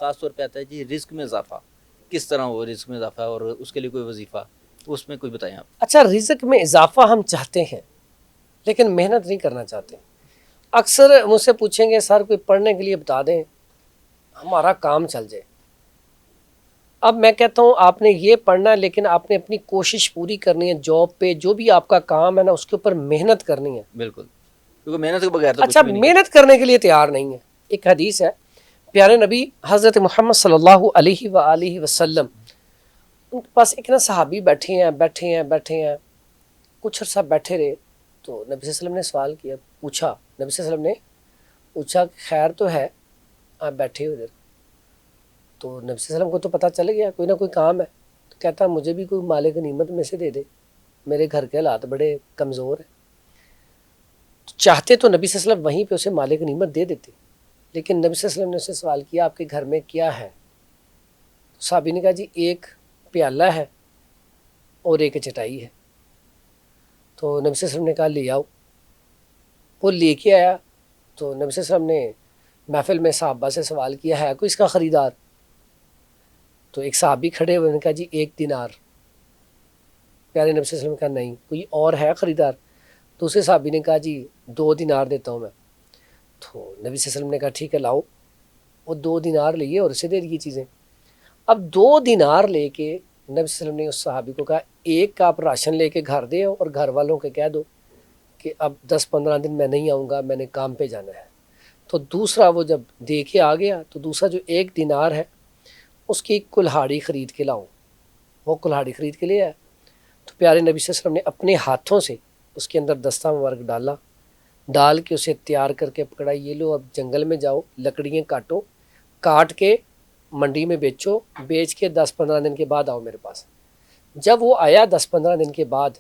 خاص طور پہ آتا ہے جی رزق میں اضافہ، کس طرح وہ رزق میں اضافہ اور اس کے لیے کوئی وظیفہ، اس میں کوئی بتائیں آپ۔ اچھا، رزق میں اضافہ ہم چاہتے ہیں لیکن محنت نہیں کرنا چاہتے۔ اکثر مجھ سے پوچھیں گے سر کوئی پڑھنے کے لیے بتا دیں ہمارا کام چل جائے۔ اب میں کہتا ہوں آپ نے یہ پڑھنا ہے لیکن آپ نے اپنی کوشش پوری کرنی ہے، جاب پہ جو بھی آپ کا کام ہے نا اس کے اوپر محنت کرنی ہے۔ بالکل، کیونکہ محنت کے بغیر تو اچھا، کچھ بھی نہیں ہے۔ محنت کرنے کے لیے تیار نہیں ہے۔ ایک حدیث ہے پیارے نبی حضرت محمد صلی اللہ علیہ وآلہ وسلم، ان کے پاس ایک نا صحابی بیٹھے ہیں، کچھ عرصہ بیٹھے رہے تو نبی صلی اللہ علیہ وسلم نے سوال کیا، پوچھا، نبی صلی اللہ علیہ وسلم نے پوچھا کہ خیر تو ہے آپ بیٹھے ہو ادھر؟ تو نبی صلی اللہ علیہ وسلم کو تو پتہ چل گیا کوئی نہ کوئی کام ہے، تو کہتا مجھے بھی کوئی مال غنیمت میں سے دے دے، میرے گھر کے حالات بڑے کمزور ہیں۔ چاہتے تو نبی صلی اللہ علیہ وسلم وہیں پہ اسے مال غنیمت دے دیتے، لیکن نبی صلی اللہ علیہ وسلم نے اسے سوال کیا آپ کے گھر میں کیا ہے؟ صحابی نے کہا جی ایک پیالہ ہے اور ایک چٹائی ہے۔ تو نبی صلی اللہ علیہ وسلم نے کہا لے آؤ۔ وہ لے کے آیا تو نبی صلی اللہ علیہ وسلم نے محفل میں صحابہ سے سوال کیا ہے کوئی اس کا خریدار؟ تو ایک صحابی کھڑے ہوئے نے کہا جی 1 دینار۔ پیارے نبی صلی اللہ علیہ وسلم نے کہا نہیں، کوئی اور ہے خریدار؟ دوسرے صحابی نے کہا جی 2 دینار دیتا ہوں میں۔ تو نبی صلی اللہ علیہ وسلم نے کہا ٹھیک ہے لاؤ۔ وہ 2 دینار لیے اور اسے دے دی چیزیں۔ اب 2 دینار لے کے نبی صلی اللہ علیہ وسلم نے اس صحابی کو کہا ایک آپ راشن لے کے گھر دے اور گھر والوں کے کہہ دو کہ اب 10-15 دن میں نہیں آؤں گا، میں نے کام پہ جانا ہے۔ تو دوسرا وہ جب دے کے آ گیا تو دوسرا جو 1 دینار ہے اس کی کلہاڑی خرید کے لاؤ۔ وہ کلہاڑی خرید کے لے آیا تو پیارے نبی صلی اللہ علیہ وسلم نے اپنے ہاتھوں سے اس کے اندر دستہ مبارک ڈال کے اسے تیار کر کے پکڑا، یہ لو اب جنگل میں جاؤ، لکڑیاں کاٹو، کاٹ کے منڈی میں بیچو، بیچ کے 10-15 دن کے بعد آؤ میرے پاس۔ جب وہ آیا 10-15 دن کے بعد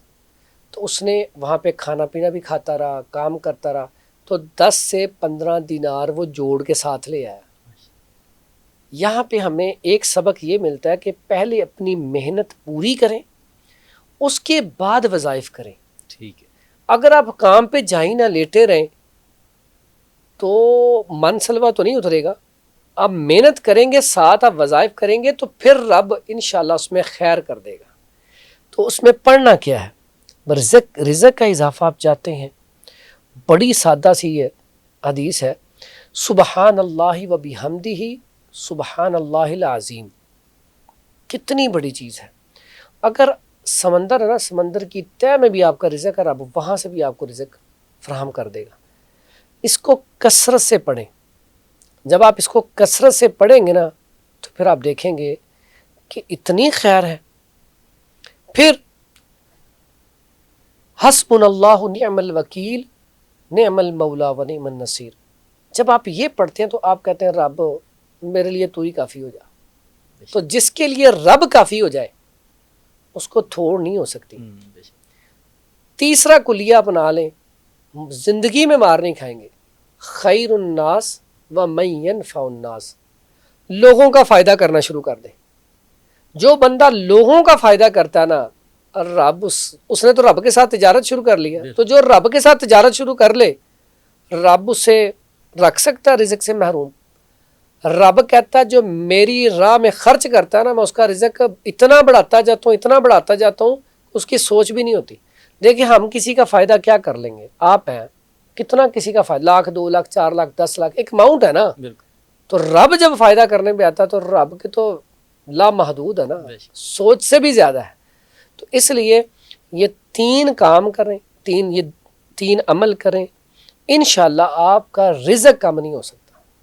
تو اس نے وہاں پہ کھانا پینا بھی کھاتا رہا، کام کرتا رہا، تو 10 سے 15 دینار وہ جوڑ کے ساتھ لے آیا۔ یہاں پہ ہمیں ایک سبق یہ ملتا ہے کہ پہلے اپنی محنت پوری کریں، اس کے بعد وظائف کریں۔ ٹھیک ہے، اگر آپ کام پہ جائیں نہ لیٹے رہیں تو من سلوا تو نہیں اترے گا۔ آپ محنت کریں گے، ساتھ آپ وظائف کریں گے تو پھر رب انشاءاللہ اس میں خیر کر دے گا۔ تو اس میں پڑھنا کیا ہے؟ رزق کا اضافہ آپ چاہتے ہیں، بڑی سادہ سی یہ حدیث ہے، سبحان اللہ و بحمدہ سبحان اللہ العظیم۔ کتنی بڑی چیز ہے۔ اگر سمندر ہے نا، سمندر کی تہ میں بھی آپ کا رزق ہے، رب وہاں سے بھی آپ کو رزق فراہم کر دے گا۔ اس کو کثرت سے پڑھیں۔ جب آپ اس کو کثرت سے پڑھیں گے نا تو پھر آپ دیکھیں گے کہ اتنی خیر ہے۔ پھر حسبنا اللہ نعم الوکیل نعم المولا و نعم النصیر، جب آپ یہ پڑھتے ہیں تو آپ کہتے ہیں رب میرے لیے تو ہی کافی ہو جا۔ تو جس کے لیے رب کافی ہو جائے اس کو تھوڑ نہیں ہو سکتی۔ تیسرا کلیہ اپنا لیں، زندگی میں مار نہیں کھائیں گے، خیر الناس و من ینفع الناس، لوگوں کا فائدہ کرنا شروع کر دیں۔ جو بندہ لوگوں کا فائدہ کرتا ہے نا، رب اس نے تو رب کے ساتھ تجارت شروع کر لیا، تو جو رب کے ساتھ تجارت شروع کر لے رب اسے رکھ سکتا ہے رزق سے محروم؟ رب کہتا ہے جو میری راہ میں خرچ کرتا ہے نا میں اس کا رزق اتنا بڑھاتا جاتا ہوں اس کی سوچ بھی نہیں ہوتی۔ دیکھیں ہم کسی کا فائدہ کیا کر لیں گے، آپ ہیں کتنا کسی کا فائدہ، 1,00,000 2,00,000 4,00,000 10,00,000 ایک اماؤنٹ ہے نا۔ تو رب جب فائدہ کرنے پہ آتا ہے تو رب کے تو لامحدود ہے نا، سوچ سے بھی زیادہ ہے۔ تو اس لیے یہ 3 کام کریں، 3 عمل کریں، انشاءاللہ آپ کا رزق کم نہیں ہو سکتا۔